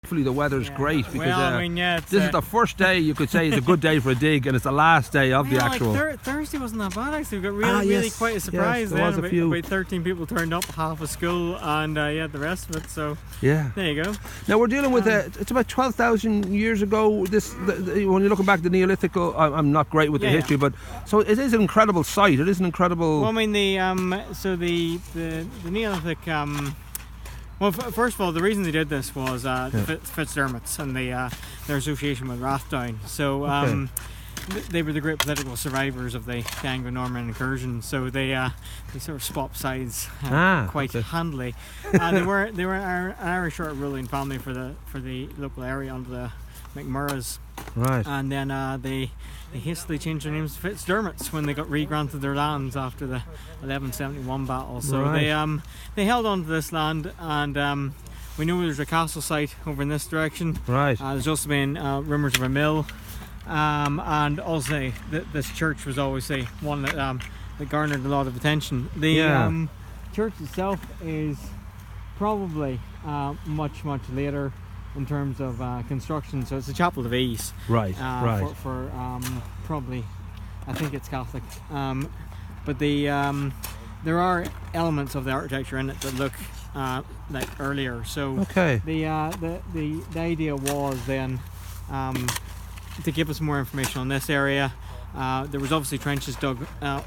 Hopefully the weather's great, because well, I mean, this is the first day you could say is a good day for a dig, and it's the last day of the actual. Like Thursday wasn't that bad actually. We got really quite a surprise then. About 13 people turned up, half a school, and the rest of it. So yeah, there you go. Now we're dealing with it's about 12,000 years ago. When you're looking back at the Neolithic, I'm not great with the history, but so it is an incredible site. It is an incredible. Well, I mean the Neolithic. Well, first of all, the reason they did this was the Fitzdermots and their association with Rathdown. So they were the great political survivors of the Anglo-Norman incursion. So they sort of swapped sides quite handily. They were an Irish ruling family for the local area under the McMurraghs. Right. And then they hastily changed their names to Fitzdermots when they got re-granted their lands after the 1171 battle. So they held on to this land, and we know there's a castle site over in this direction. Right. There's also been rumours of a mill, and also this church was always one that garnered a lot of attention. The church itself is probably much later in terms of construction, so it's a chapel of ease. Right. For probably, I think it's Catholic. But there are elements of the architecture in it that look like earlier. So the idea was then to give us more information on this area. There was obviously trenches dug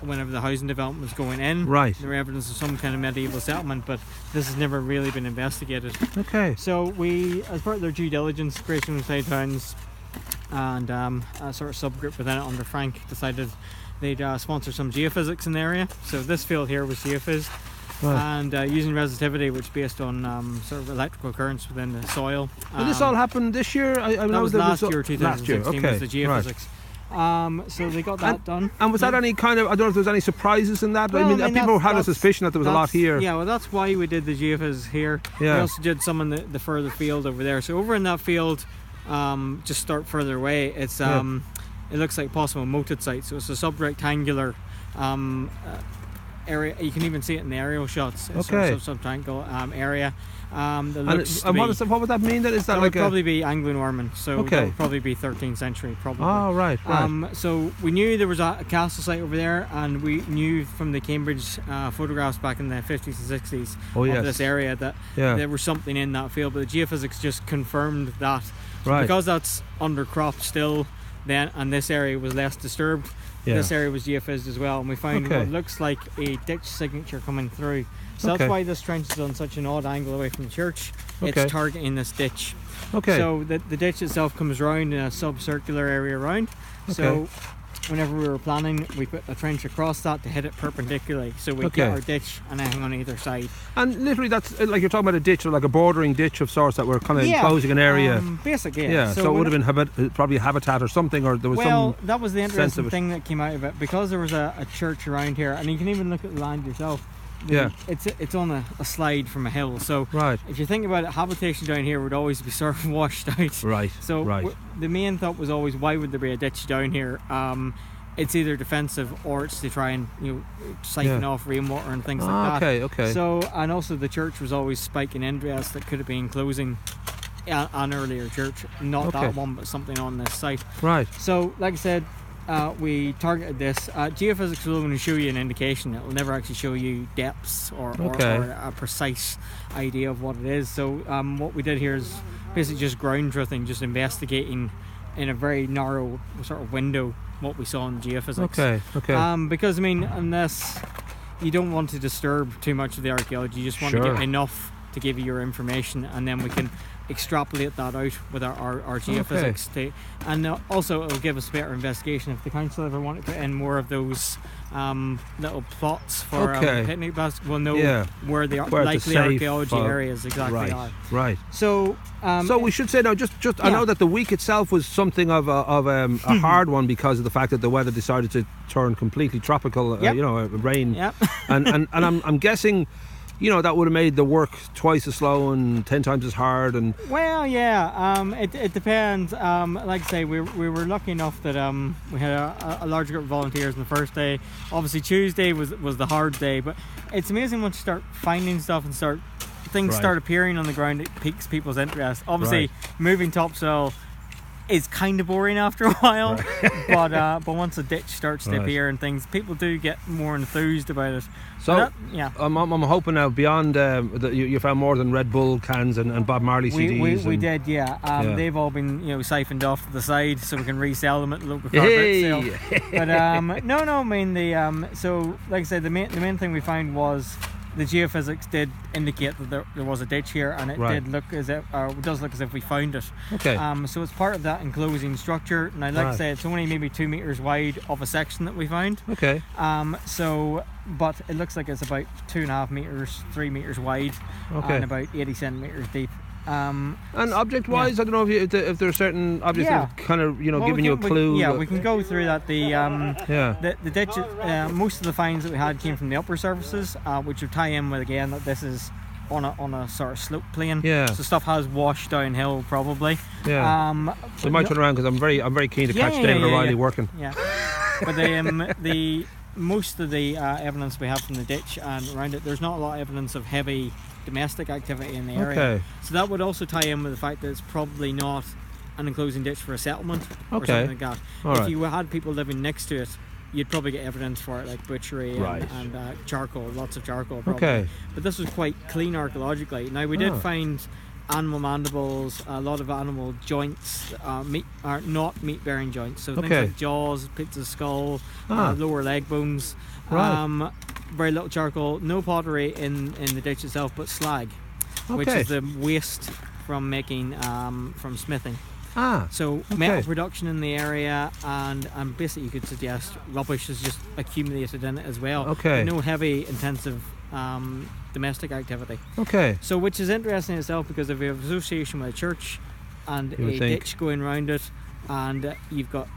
whenever the housing development was going in. Right. There were evidence of some kind of medieval settlement, but this has never really been investigated. Okay. So we, as part of their due diligence, Crispin and Side Towns and a sort of subgroup within it under Frank decided they'd sponsor some geophysics in the area. So this field here was geophys. Right. And using resistivity, which is based on sort of electrical currents within the soil. And this all happened this year? That was last year, 2016, was the geophysics. Right. So they got that done. And was that any kind of, I don't know if there was any surprises in that? Well, I mean people had a suspicion that there was a lot here. Yeah, well that's why we did the geophys here. Yeah. We also did some in the further field over there. So over in that field, just start further away, it's it looks like possible moated site. So it's a sub-rectangular area. You can even see it in the aerial shots. It's sort of sub-triangle area. What would that mean? Is that would probably be Anglo-Norman, so that would probably be 13th century, probably. Oh, right. So we knew there was a castle site over there, and we knew from the Cambridge photographs back in the 50s and 60s of this area that there was something in that field, but the geophysics just confirmed that. So because that's undercropped still then, and this area was less disturbed, this area was geophysed as well, and we found what looks like a ditch signature coming through. So that's why this trench is on such an odd angle away from the church. It's targeting this ditch. So the ditch itself comes round in a sub-circular area around. So whenever we were planning, we put a trench across that to hit it perpendilarly, so we get our ditch and anything on either side. And literally that's like you're talking about a ditch, or like a bordering ditch of sorts that were kind of enclosing an area. Basically, so it would have been probably a habitat or something, or there was that was the interesting thing that came out of it, because there was a church around here, and you can even look at the land yourself. It's on a slide from a hill, so if you think about it, habitation down here would always be sort of washed out. So the main thought was always, why would there be a ditch down here? It's either defensive or it's to try and siphon off rainwater and things like that. So, and also the church was always spiking interest that could have been closing an earlier church, not that one, but something on this site. So like I said, we targeted this. Geophysics will only show you an indication. It will never actually show you depths or a precise idea of what it is. So what we did here is basically just ground truthing, just investigating in a very narrow sort of window what we saw in geophysics. Because I mean, unless you don't want to disturb too much of the archaeology, you just want to get enough to give you your information, and then we can extrapolate that out with our geophysics and also it will give us a better investigation if the council ever want to put in more of those little plots for picnic baskets. We'll know where the likely archaeology areas exactly are. So we should say now, just I know that the week itself was something of a hard one because of the fact that the weather decided to turn completely tropical. Rain. And I'm guessing, that would have made the work twice as slow and 10 times as hard. And it depends. Like I say, we were lucky enough that we had a large group of volunteers on the first day. Obviously Tuesday was the hard day, but it's amazing once you start finding stuff and start things start appearing on the ground, it piques people's interest. Obviously, moving topsoil is kind of boring after a while, but once a ditch starts to appear and things, people do get more enthused about it. So I'm hoping now beyond that you found more than Red Bull cans and Bob Marley CDs. We did, They've all been siphoned off to the side so we can resell them at the local car sale. But I mean so like I said, the main thing we found was the geophysics did indicate that there was a ditch here, and it did look as if, or it does look as if we found it. Okay. So it's part of that enclosing structure. Now, like I say, it's only maybe 2 meters wide of a section that we found. Okay. But it looks like it's about 2.5 meters, 3 meters wide, and about 80 centimeters deep. And object-wise, I don't know if there are certain objects that kind of giving you a clue. We can go through that. The ditch. Most of the finds that we had came from the upper surfaces, which would tie in with again that this is on a sort of slope plane. Yeah. So stuff has washed downhill probably. Yeah. So you might turn around because I'm very keen to catch David O'Reilly working. Yeah. But most of the evidence we have from the ditch and around it, there's not a lot of evidence of heavy domestic activity in the area. Okay. So that would also tie in with the fact that it's probably not an enclosing ditch for a settlement or something like that. If you had people living next to it, you'd probably get evidence for it, like butchery and charcoal, lots of charcoal probably. Okay. But this was quite clean archaeologically. Now we did find animal mandibles, a lot of animal joints, not meat-bearing joints, so things like jaws, bits of skull, lower leg bones. Very little charcoal, no pottery in the ditch itself, but slag, which is the waste from making from smithing. So metal production in the area, and basically you could suggest rubbish is just accumulated in it as well. No heavy intensive domestic activity. So which is interesting in itself, because if you have association with a church and a ditch going around it, and you've got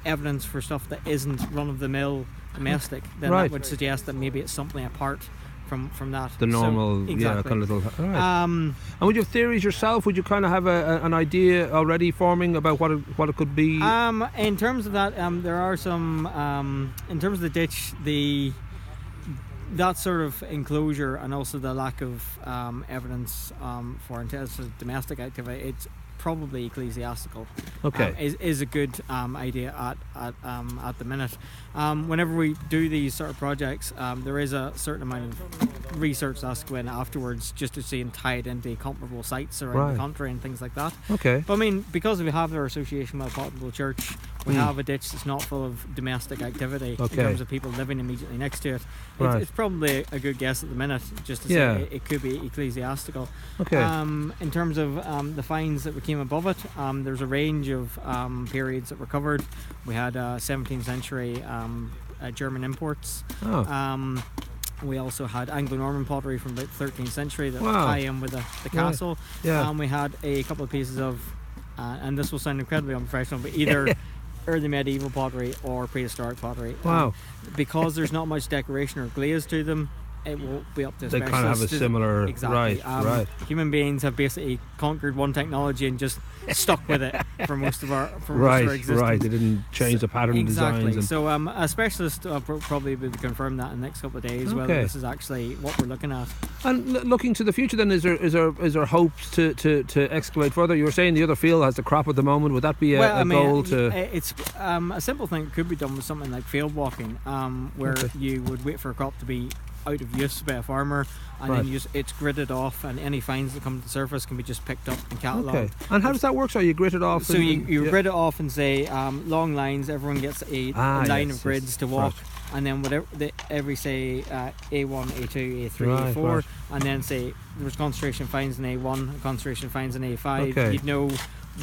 evidence for stuff that isn't run-of-the-mill domestic, then that would suggest that maybe it's something apart from that. The normal, kind of little. And would you have theories yourself? Would you kind of have an idea already forming about what it could be? In terms of that, there are some. In terms of the ditch, that sort of enclosure, and also the lack of evidence for intensive domestic activity, it's probably ecclesiastical. Is a good idea at the minute. Whenever we do these sort of projects, there is a certain amount of research that's going afterwards, just to see and tie it into comparable sites around the country and things like that. But I mean, because we have our association with a potable church, we have a ditch that's not full of domestic activity in terms of people living immediately next to it. It's probably a good guess at the minute, just to say it could be ecclesiastical. In terms of the finds that came above it, there's a range of periods that were covered. We had 17th century German imports. We also had Anglo-Norman pottery from about 13th century that tie in with the castle. We had a couple of pieces of, and this will sound incredibly unprofessional, but either early medieval pottery or prehistoric pottery. Because there's not much decoration or glaze to them, it will be up to they kind of have a similar human beings have basically conquered one technology and just stuck with it for most of our existence. They didn't change the pattern designs. And so a specialist probably would confirm that in the next couple of days, whether this is actually what we're looking at. And looking to the future, then, is there hopes to excavate further? You were saying the other field has the crop at the moment. Would that be a goal to? It's a simple thing that could be done with something like field walking, where you would wait for a crop to be out of use by a farmer, and then it's gridded off, and any finds that come to the surface can be just picked up and catalogued. And how does that work? So you grid it off? So you grid it off and say long lines. Everyone gets a line of grids to walk, and then whatever every say A1, A2, A3, A4, and then say there's concentration finds in A1, concentration finds in A5. You'd know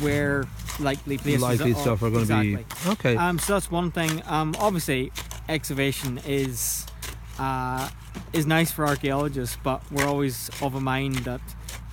where likely places stuff are going to be. So that's one thing. Obviously, excavation is nice for archaeologists, but we're always of a mind that,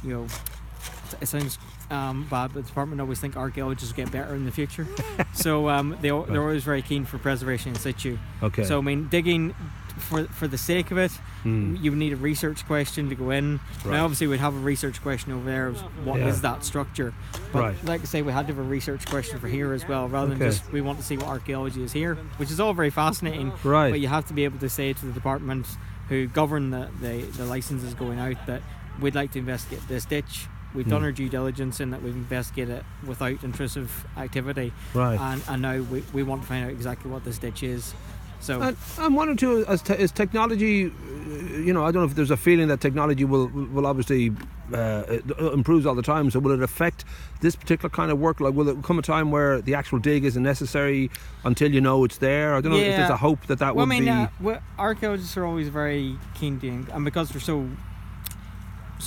it sounds bad, but the department always think archaeologists get better in the future. So they're always very keen for preservation in situ. So I mean, digging for the sake of it, you would need a research question to go in. Now obviously we'd have a research question over there of what is that structure, but like I say, we had to have a research question for here as well, rather than just we want to see what archaeology is here, which is all very fascinating, but you have to be able to say to the department who govern the licenses going out that we'd like to investigate this ditch. We've done our due diligence in that we've investigated it without intrusive activity, and now we want to find out exactly what this ditch is. So I'm wondering too, is technology, I don't know if there's a feeling that technology will obviously improves all the time, so will it affect this particular kind of work? Like, will it come a time where the actual dig isn't necessary until you know it's there? I don't know if there's a hope that would be... archaeologists are always very keen to, and because we're so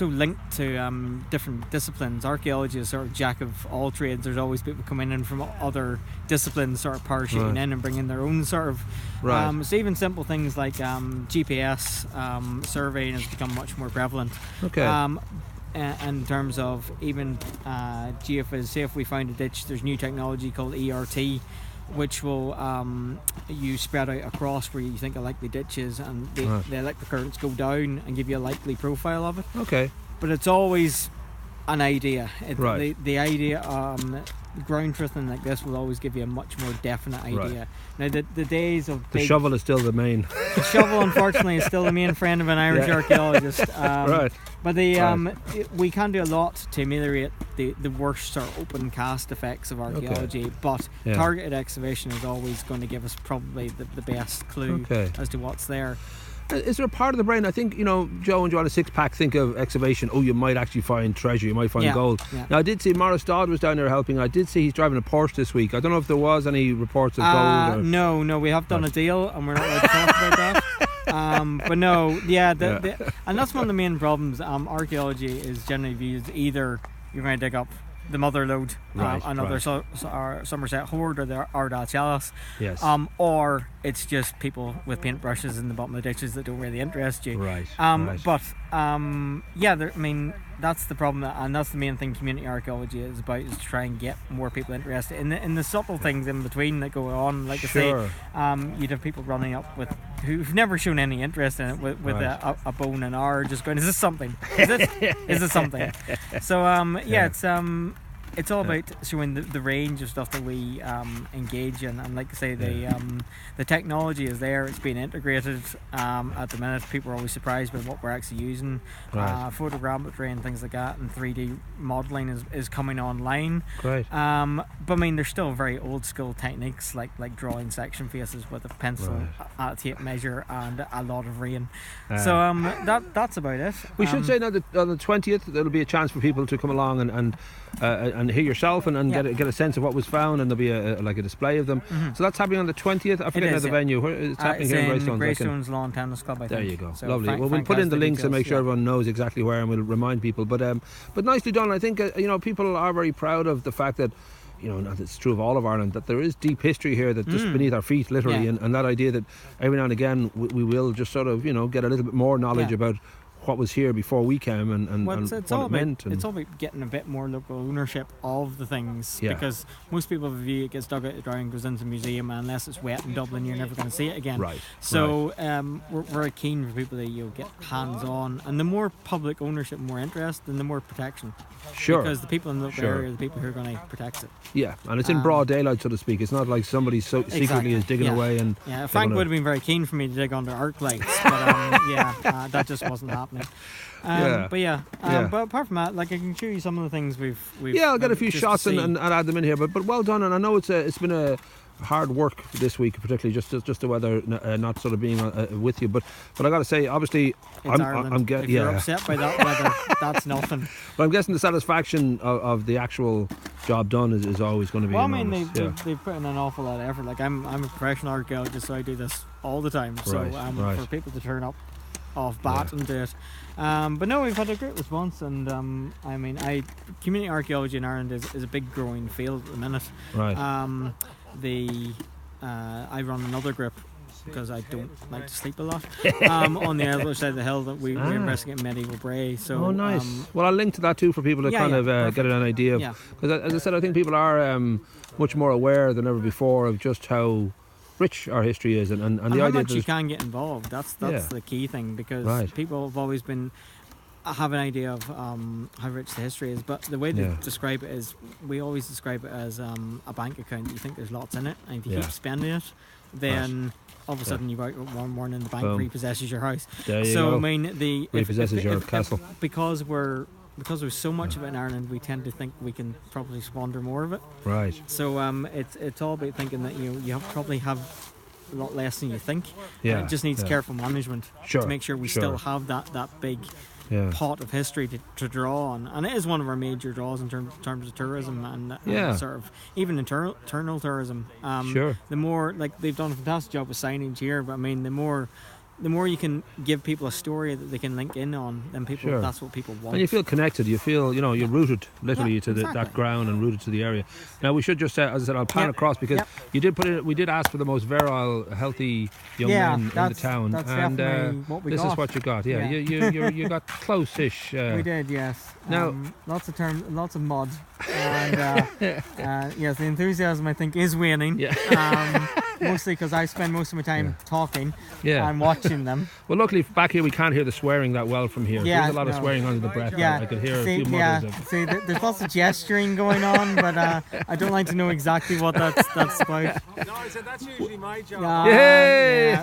linked to different disciplines, archaeology is sort of jack of all trades. There's always people coming in from other disciplines sort of parachuting in and bringing their own sort of so even simple things like GPS surveying has become much more prevalent. In terms of even geophys, say if we find a ditch, there's new technology called ERT, which will you spread out across where you think a likely ditch is, and the electric currents go down and give you a likely profile of it. But it's always an idea. The idea, ground truthing like this will always give you a much more definite idea. Now the days of the shovel is still the main. The shovel, unfortunately, is still the main friend of an Irish archaeologist. But we can do a lot to ameliorate the worst sort of open cast effects of archaeology. But targeted excavation is always going to give us probably the best clue as to what's there. Is there a part of the brain, I think, Joe and John, a six-pack, think of excavation, you might actually find treasure, you might find gold. Now, I did see Maurice Dodd was down there helping. I did see he's driving a Porsche this week. I don't know if there was any reports of gold. No, we have done a deal and we're not allowed to talk about that. But no, and that's one of the main problems. Archaeology is generally viewed either you're going to dig up the mother lode, another Somerset hoard or the Ardagh chalice, or it's just people with paintbrushes in the bottom of the ditches that don't really interest you. But that's the problem, and that's the main thing community archaeology is about, is to try and get more people interested in the subtle things in between that go on. Like I say, you'd have people running up with who've never shown any interest in it with a bone and R, just going, is this something? Is it something? So it's all about showing the range of stuff that we engage in, and like I say, the technology is there. It's being integrated at the minute. People are always surprised by what we're actually using. Photogrammetry and things like that, and 3D modelling is coming online. But I mean, there's still very old school techniques like drawing section faces with a pencil, a tape measure, and a lot of rain. So that's about it. We should say now that on the 20th there'll be a chance for people to come along and hear yourself and get a sense of what was found, and there'll be a display of them. So that's happening on the 20th. I forget the venue. Where it's happening here in Greystones Lawn Tennis Club, I think. There you go. So lovely. We'll put in the links and make sure everyone knows exactly where, and we'll remind people. But nicely done. I think people are very proud of the fact that, and it's true of all of Ireland, that there is deep history here that just beneath our feet, literally, and that idea that every now and again we will just sort of get a little bit more knowledge about what was here before we came and what it meant. It's all about getting a bit more local ownership of the things, because most people have a view, it gets dug out of the ground, goes into a museum, and unless it's wet in Dublin you're never going to see it again. So we're very keen for people to get hands-on, and the more public ownership, more interest, and the more protection. Because the people in the local area are the people who are going to protect it. And it's in broad daylight, so to speak. It's not like somebody secretly is digging away. And Frank would have been very keen for me to dig under arc lights, but that just wasn't happening. But apart from that, like, I can show you some of the things we've I'll get a few shots and add them in here, but well done. And I know it's been a hard work this week, particularly just the weather not sort of being with you, but I got to say, obviously, I'm getting you're upset by that weather, that's nothing. But I'm guessing the satisfaction of the actual job done is always going to be enormous. They've put in an awful lot of effort. Like, I'm a professional archaeologist, so I do this all the time. So for people to turn up off bat and do it. But no, we've had a great response, and community archaeology in Ireland is a big growing field at the minute. I run another group because I don't like to sleep a lot on the other side of the hill that we investigate medieval Bray. So nice. Well, I'll link to that too for people to get an idea of, because as I said, I think people are much more aware than ever before of just how rich our history is, and the how idea much you can get involved. That's the key thing, because people have always been, have an idea of how rich the history is, but the way they describe it is, we always describe it as a bank account. You think there's lots in it, and if you keep spending it, then all of a sudden you go out one morning, the bank repossesses your house. So I mean, repossesses your castle. Because there's so much of it in Ireland, we tend to think we can probably squander more of it. Right. So it's all about thinking that you probably have a lot less than you think. Yeah. It just needs careful management to make sure we still have that big pot of history to draw on, and it is one of our major draws in terms of tourism and sort of even internal tourism. The more, like, they've done a fantastic job with signage here, but I mean the more you can give people a story that they can link in on, then people that's what people want. And you feel connected. You feel, you're rooted literally to that ground and rooted to the area. Now we should just say, as I said, I'll pan across because you did put it. We did ask for the most virile, healthy young men in the town, and what we this got. is what you got. Yeah, you got close-ish. We did, yes. Now lots of mud, and yes, the enthusiasm I think is waning. Yeah. Mostly because I spend most of my time talking and watching them. Well, luckily back here we can't hear the swearing that well from here. There's a lot of swearing under the breath. I could hear a few mothers. See, there's lots of gesturing going on, but I don't like to know exactly what that's about. No, I said that's usually my job. Yay!